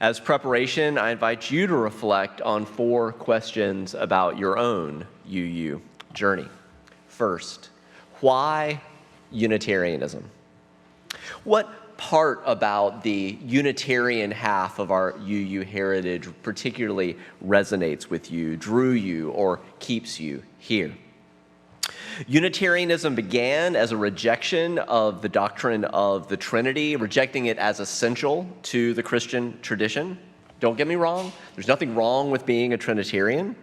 As preparation, I invite you to reflect on 4 questions about your own UU journey. First, why Unitarianism? What part about the Unitarian half of our UU heritage particularly resonates with you, drew you, or keeps you here? Unitarianism began as a rejection of the doctrine of the Trinity, rejecting it as essential to the Christian tradition. Don't get me wrong, there's nothing wrong with being a Trinitarian.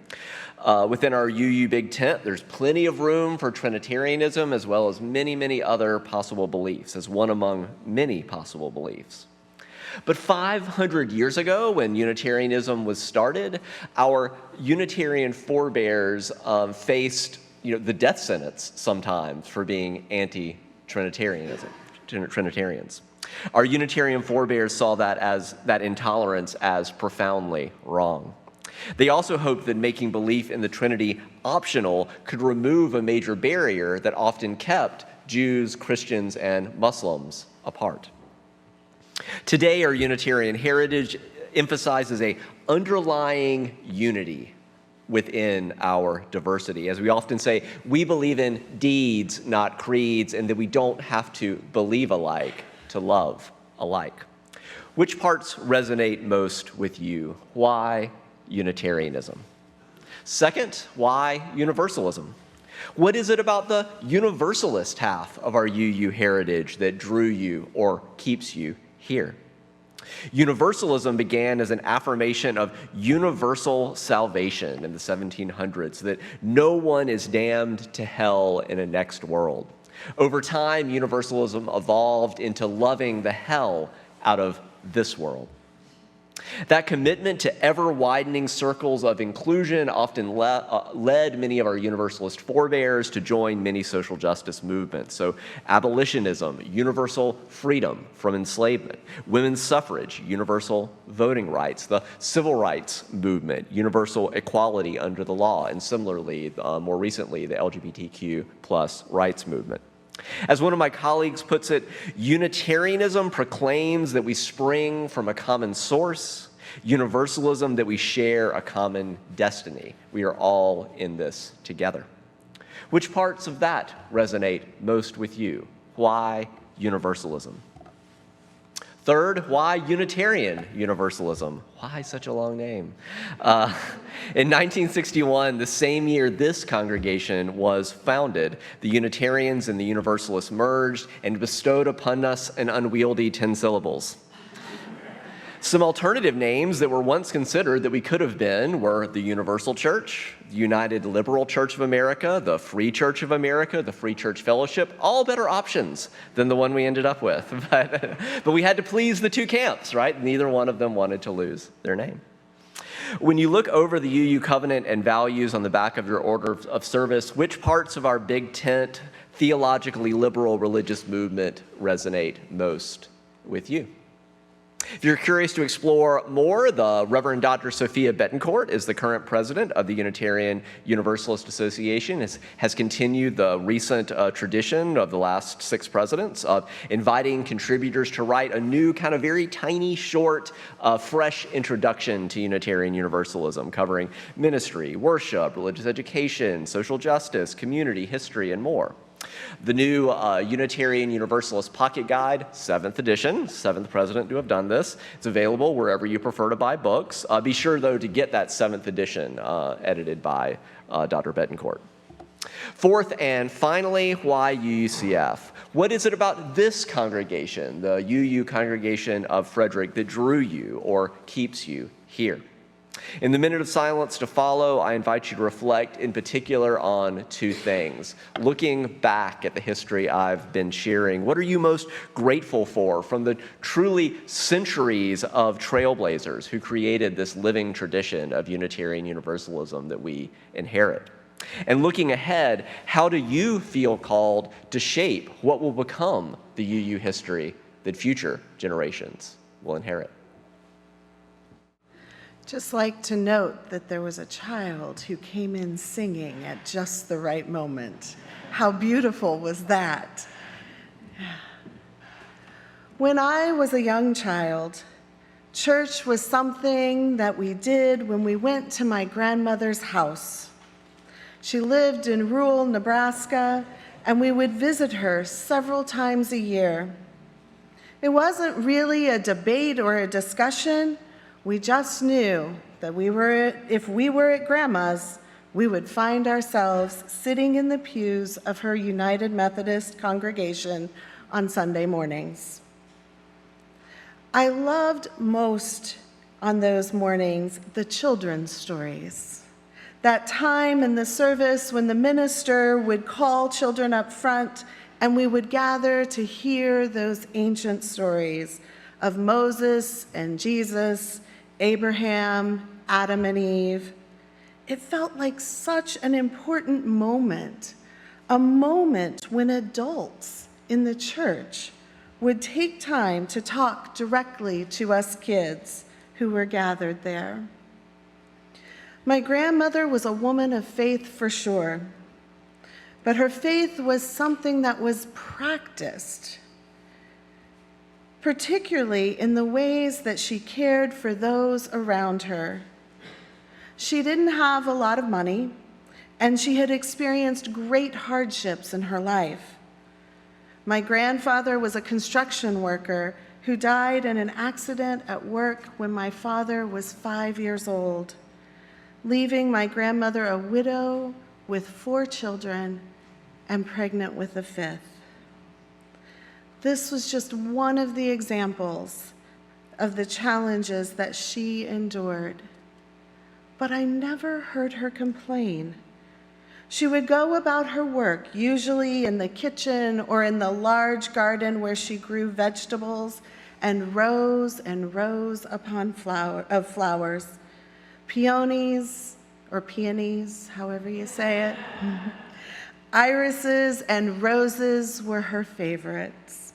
Within our UU Big Tent, there's plenty of room for Trinitarianism as well as many, many other possible beliefs, as one among many possible beliefs. But 500 years ago, when Unitarianism was started, our Unitarian forebears faced the death sentence sometimes for being anti-Trinitarians. Our Unitarian forebears saw that intolerance as profoundly wrong. They also hoped that making belief in the Trinity optional could remove a major barrier that often kept Jews, Christians, and Muslims apart. Today, our Unitarian heritage emphasizes an underlying unity within our diversity. As we often say, we believe in deeds, not creeds, and that we don't have to believe alike to love alike. Which parts resonate most with you? Why Unitarianism? Second, why Universalism? What is it about the Universalist half of our UU heritage that drew you or keeps you here? Universalism began as an affirmation of universal salvation in the 1700s, that no one is damned to hell in a next world. Over time, Universalism evolved into loving the hell out of this world. That commitment to ever-widening circles of inclusion often led many of our Universalist forebears to join many social justice movements. So abolitionism, universal freedom from enslavement, women's suffrage, universal voting rights, the civil rights movement, universal equality under the law, and similarly, more recently, the LGBTQ plus rights movement. As one of my colleagues puts it, Unitarianism proclaims that we spring from a common source, Universalism that we share a common destiny. We are all in this together. Which parts of that resonate most with you? Why Universalism? Third, why Unitarian Universalism? Why such a long name? In 1961, the same year this congregation was founded, the Unitarians and the Universalists merged and bestowed upon us an unwieldy 10 syllables. Some alternative names that were once considered that we could have been were the Universal Church, the United Liberal Church of America, the Free Church of America, the Free Church Fellowship, all better options than the one we ended up with. But we had to please the two camps, right? Neither one of them wanted to lose their name. When you look over the UU covenant and values on the back of your order of service, which parts of our Big Tent theologically liberal religious movement resonate most with you? If you're curious to explore more, the Reverend Dr. Sophia Betancourt is the current president of the Unitarian Universalist Association, has continued the recent tradition of the last 6 presidents of inviting contributors to write a new kind of very tiny, short, fresh introduction to Unitarian Universalism, covering ministry, worship, religious education, social justice, community, history, and more. The new Unitarian Universalist Pocket Guide, 7th edition, 7th president to have done this. It's available wherever you prefer to buy books. Be sure, though, to get that 7th edition edited by Dr. Betancourt. Fourth and finally, why UUCF? What is it about this congregation, the UU congregation of Frederick, that drew you or keeps you here? In the minute of silence to follow, I invite you to reflect in particular on 2 things. Looking back at the history I've been sharing, what are you most grateful for from the truly centuries of trailblazers who created this living tradition of Unitarian Universalism that we inherit? And looking ahead, how do you feel called to shape what will become the UU history that future generations will inherit? Just like to note that there was a child who came in singing at just the right moment. How beautiful was that? When I was a young child, Church was something that we did when we went to my grandmother's house. She lived in rural Nebraska, and we would visit her several times a year. It wasn't really a debate or a discussion. We just knew that if we were at Grandma's, we would find ourselves sitting in the pews of her United Methodist congregation on Sunday mornings. I loved most on those mornings the children's stories. That time in the service when the minister would call children up front and we would gather to hear those ancient stories of Moses and Jesus, Abraham, Adam and Eve. It felt like such an important moment, a moment when adults in the church would take time to talk directly to us kids who were gathered there. My grandmother was a woman of faith for sure, but her faith was something that was practiced, particularly in the ways that she cared for those around her. She didn't have a lot of money, and she had experienced great hardships in her life. My grandfather was a construction worker who died in an accident at work when my father was 5 years old, leaving my grandmother a widow with 4 children and pregnant with a 5th. This was just one of the examples of the challenges that she endured. But I never heard her complain. She would go about her work, usually in the kitchen or in the large garden where she grew vegetables and rows upon flowers, peonies or peonies, however you say it. Irises and roses were her favorites.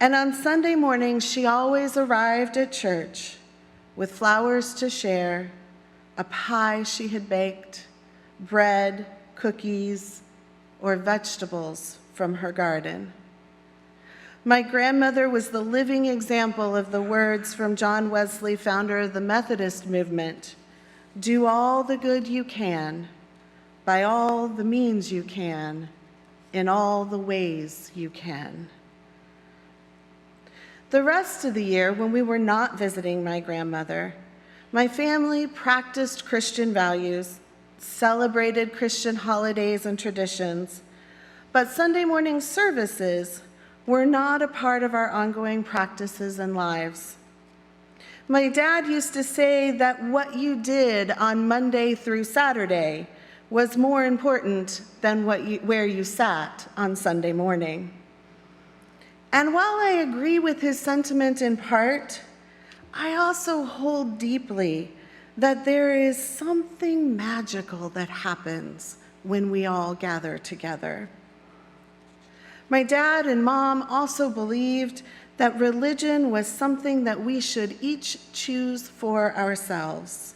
And on Sunday mornings, she always arrived at church with flowers to share, a pie she had baked, bread, cookies, or vegetables from her garden. My grandmother was the living example of the words from John Wesley, founder of the Methodist movement, "Do all the good you can, by all the means you can, in all the ways you can." The rest of the year, when we were not visiting my grandmother, my family practiced Christian values, celebrated Christian holidays and traditions, but Sunday morning services were not a part of our ongoing practices and lives. My dad used to say that what you did on Monday through Saturday was more important than where you sat on Sunday morning. And while I agree with his sentiment in part, I also hold deeply that there is something magical that happens when we all gather together. My dad and mom also believed that religion was something that we should each choose for ourselves.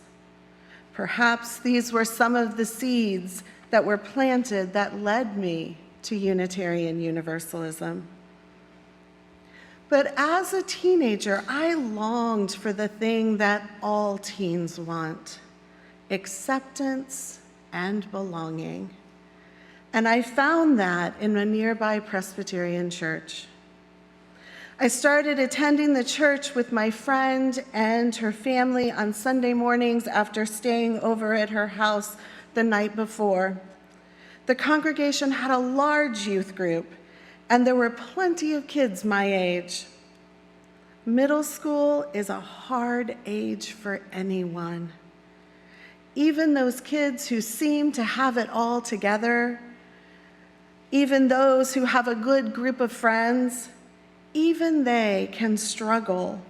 Perhaps these were some of the seeds that were planted that led me to Unitarian Universalism. But as a teenager, I longed for the thing that all teens want: acceptance and belonging. And I found that in a nearby Presbyterian church. I started attending the church with my friend and her family on Sunday mornings after staying over at her house the night before. The congregation had a large youth group, and there were plenty of kids my age. Middle school is a hard age for anyone. Even those kids who seem to have it all together, even those who have a good group of friends, even they can struggle,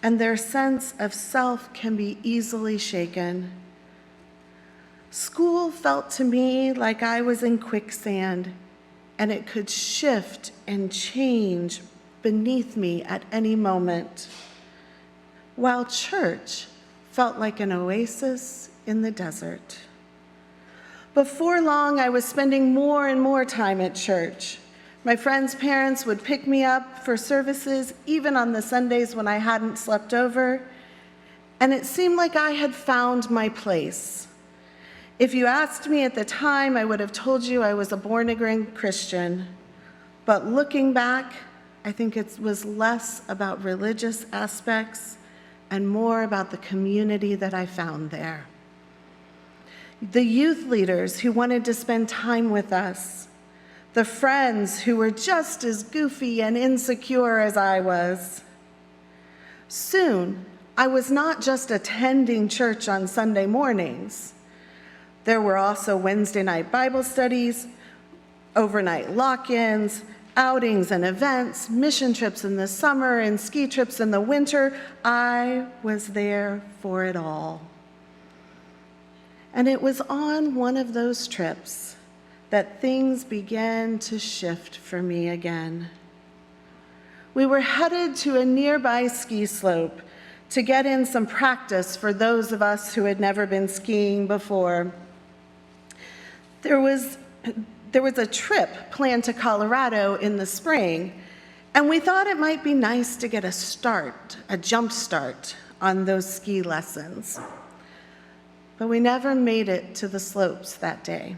and their sense of self can be easily shaken. School felt to me like I was in quicksand, and it could shift and change beneath me at any moment, while church felt like an oasis in the desert. Before long, I was spending more and more time at church, My friends' parents would pick me up for services, even on the Sundays when I hadn't slept over, and it seemed like I had found my place. If you asked me at the time, I would have told you I was a born-again Christian, but looking back, I think it was less about religious aspects and more about the community that I found there. The youth leaders who wanted to spend time with us, the friends who were just as goofy and insecure as I was. Soon, I was not just attending church on Sunday mornings. There were also Wednesday night Bible studies, overnight lock-ins, outings and events, mission trips in the summer and ski trips in the winter. I was there for it all. And it was on one of those trips that things began to shift for me again. We were headed to a nearby ski slope to get in some practice for those of us who had never been skiing before. There was a trip planned to Colorado in the spring, and we thought it might be nice to get a jump start on those ski lessons. But we never made it to the slopes that day.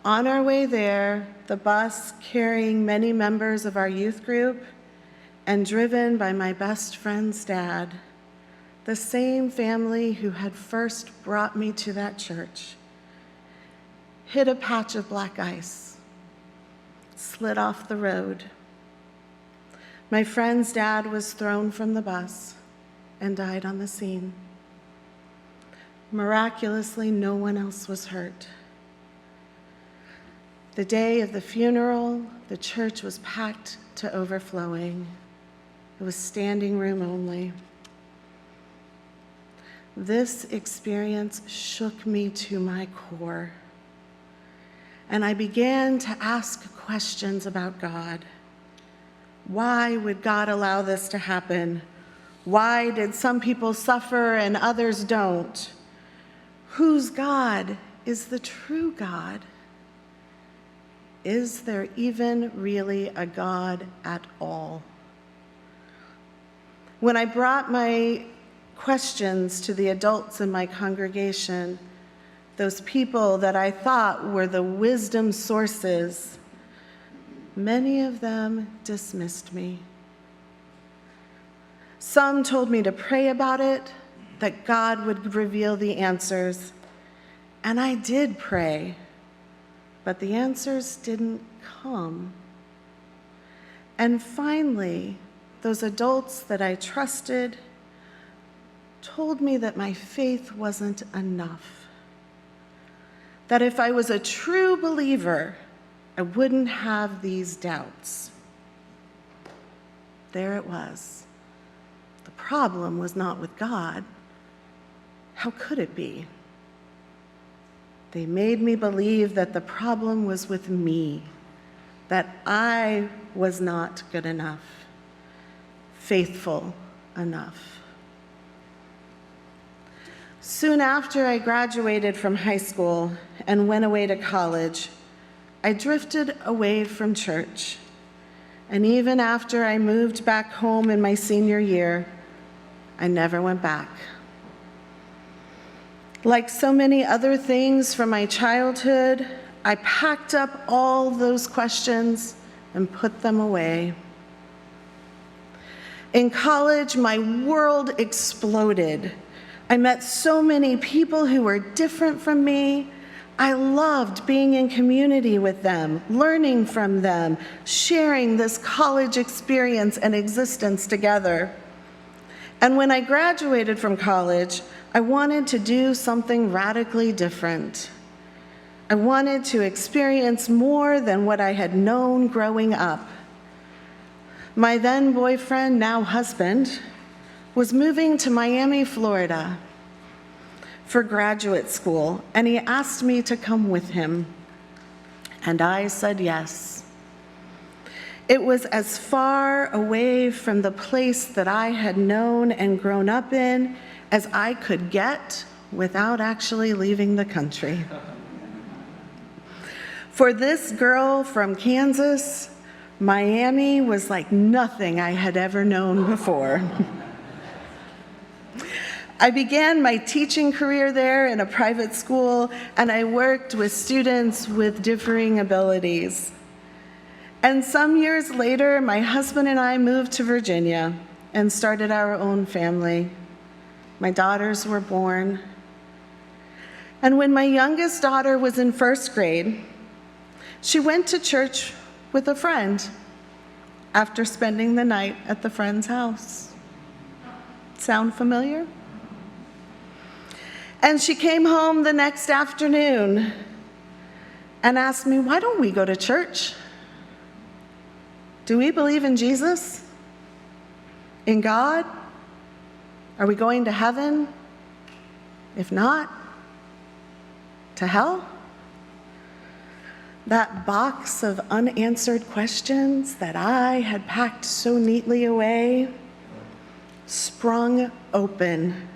On our way there, the bus carrying many members of our youth group and driven by my best friend's dad, the same family who had first brought me to that church, hit a patch of black ice, slid off the road. My friend's dad was thrown from the bus and died on the scene. Miraculously, no one else was hurt. The day of the funeral, the church was packed to overflowing. It was standing room only. This experience shook me to my core, and I began to ask questions about God. Why would God allow this to happen? Why did some people suffer and others don't? Whose God is the true God? Is there even really a God at all? When I brought my questions to the adults in my congregation, those people that I thought were the wisdom sources, many of them dismissed me. Some told me to pray about it, that God would reveal the answers, and I did pray. But the answers didn't come. And finally, those adults that I trusted told me that my faith wasn't enough. That if I was a true believer, I wouldn't have these doubts. There it was. The problem was not with God. How could it be? They made me believe that the problem was with me, that I was not good enough, faithful enough. Soon after I graduated from high school and went away to college, I drifted away from church. And even after I moved back home in my senior year, I never went back. Like so many other things from my childhood, I packed up all those questions and put them away. In college, my world exploded. I met so many people who were different from me. I loved being in community with them, learning from them, sharing this college experience and existence together. And when I graduated from college, I wanted to do something radically different. I wanted to experience more than what I had known growing up. My then boyfriend, now husband, was moving to Miami, Florida for graduate school, and he asked me to come with him, and I said yes. It was as far away from the place that I had known and grown up in as I could get without actually leaving the country. For this girl from Kansas, Miami was like nothing I had ever known before. I began my teaching career there in a private school, and I worked with students with differing abilities. And some years later, my husband and I moved to Virginia and started our own family. My daughters were born. And when my youngest daughter was in first grade, she went to church with a friend after spending the night at the friend's house. Sound familiar? And she came home the next afternoon and asked me, "Why don't we go to church? Do we believe in Jesus? In God? Are we going to heaven? If not, to hell?" That box of unanswered questions that I had packed so neatly away sprung open.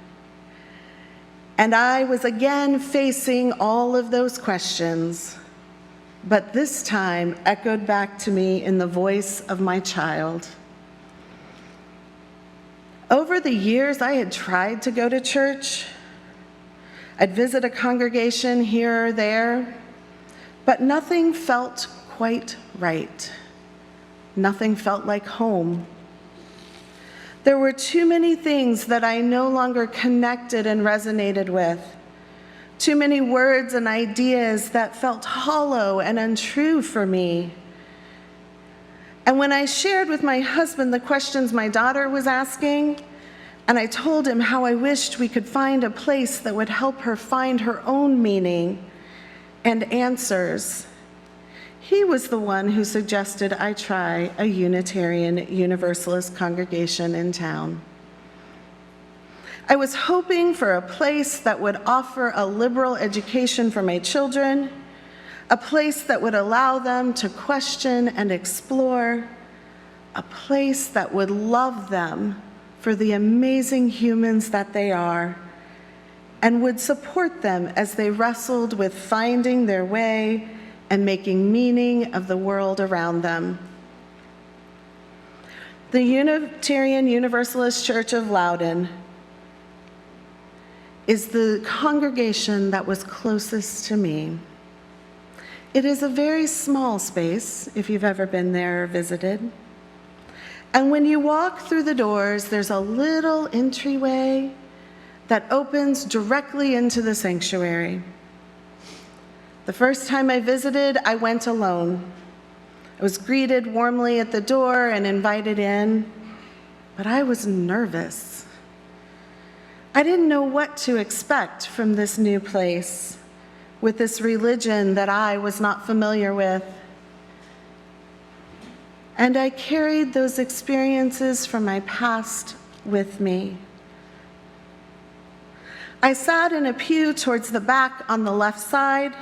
And I was again facing all of those questions, but this time echoed back to me in the voice of my child. Over the years, I had tried to go to church. I'd visit a congregation here or there, but nothing felt quite right. Nothing felt like home. There were too many things that I no longer connected and resonated with. Too many words and ideas that felt hollow and untrue for me. And when I shared with my husband the questions my daughter was asking, and I told him how I wished we could find a place that would help her find her own meaning and answers, he was the one who suggested I try a Unitarian Universalist congregation in town. I was hoping for a place that would offer a liberal education for my children, a place that would allow them to question and explore, a place that would love them for the amazing humans that they are, and would support them as they wrestled with finding their way and making meaning of the world around them. The Unitarian Universalist Church of Loudoun is the congregation that was closest to me. It is a very small space, if you've ever been there or visited. And when you walk through the doors, there's a little entryway that opens directly into the sanctuary. The first time I visited, I went alone. I was greeted warmly at the door and invited in, but I was nervous. I didn't know what to expect from this new place, with this religion that I was not familiar with. And I carried those experiences from my past with me. I sat in a pew towards the back on the left side,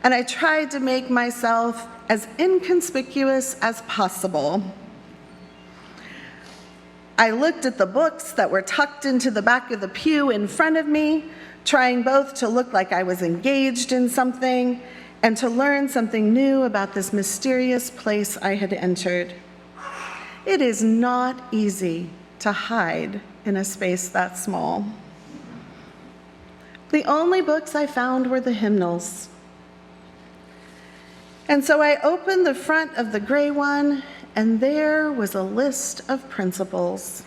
and I tried to make myself as inconspicuous as possible. I looked at the books that were tucked into the back of the pew in front of me, trying both to look like I was engaged in something and to learn something new about this mysterious place I had entered. It is not easy to hide in a space that small. The only books I found were the hymnals. And so I opened the front of the gray one, and there was a list of principles.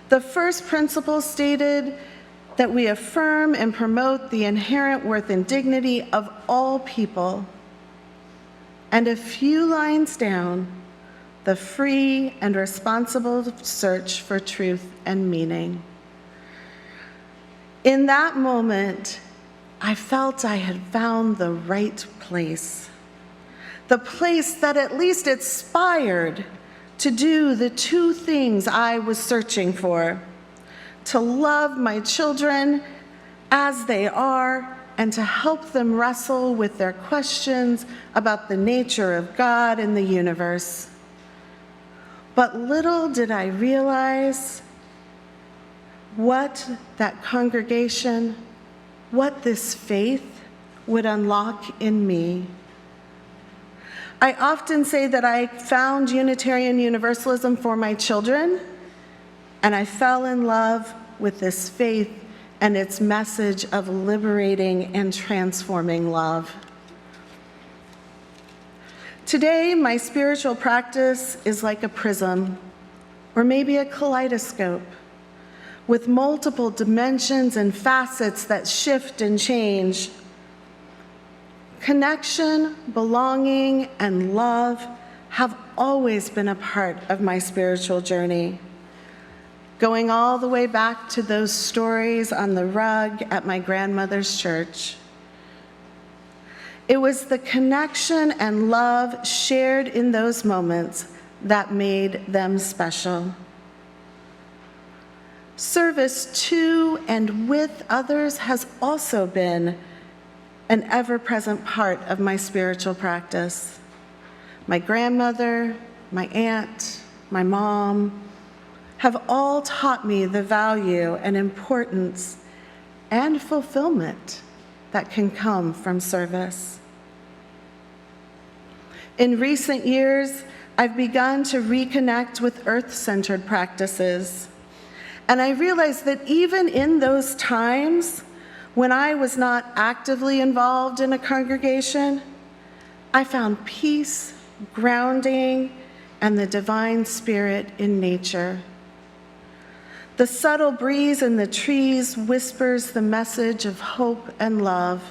The first principle stated that we affirm and promote the inherent worth and dignity of all people. And a few lines down, the free and responsible search for truth and meaning. In that moment, I felt I had found the right place. The place that at least aspired to do the two things I was searching for: to love my children as they are and to help them wrestle with their questions about the nature of God and the universe. But little did I realize what that congregation, what this faith would unlock in me. I often say that I found Unitarian Universalism for my children, and I fell in love with this faith and its message of liberating and transforming love. Today, my spiritual practice is like a prism, or maybe a kaleidoscope, with multiple dimensions and facets that shift and change. Connection, belonging, and love have always been a part of my spiritual journey, going all the way back to those stories on the rug at my grandmother's church. It was the connection and love shared in those moments that made them special. Service to and with others has also been an ever-present part of my spiritual practice. My grandmother, my aunt, my mom have all taught me the value and importance and fulfillment that can come from service. In recent years, I've begun to reconnect with earth-centered practices, and I realized that even in those times when I was not actively involved in a congregation, I found peace, grounding, and the divine spirit in nature. The subtle breeze in the trees whispers the message of hope and love.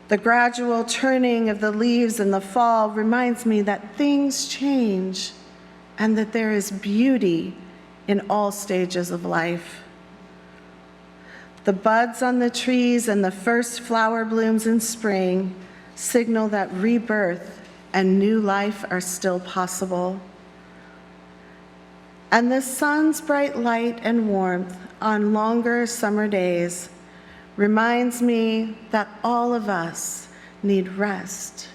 The gradual turning of the leaves in the fall reminds me that things change and that there is beauty in all stages of life. The buds on the trees and the first flower blooms in spring signal that rebirth and new life are still possible. And the sun's bright light and warmth on longer summer days reminds me that all of us need rest,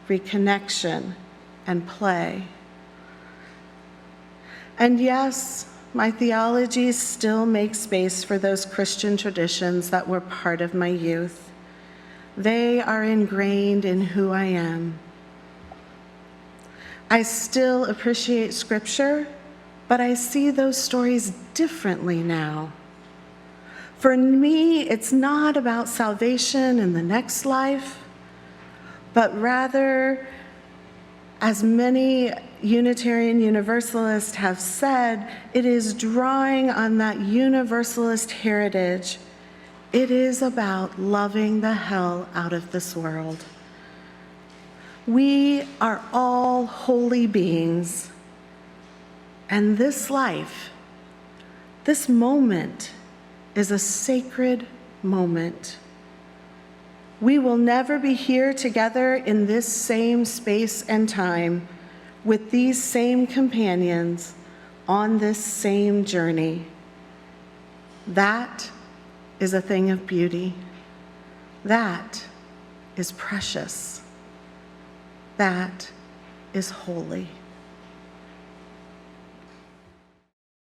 reconnection, and play. And yes, my theology still makes space for those Christian traditions that were part of my youth. They are ingrained in who I am. I still appreciate Scripture, but I see those stories differently now. For me, it's not about salvation in the next life, but rather, as many Unitarian Universalists have said, it is drawing on that Universalist heritage. It is about loving the hell out of this world. We are all holy beings, and this life, this moment, is a sacred moment. We will never be here together in this same space and time with these same companions on this same journey. That is a thing of beauty. That is precious. That is holy.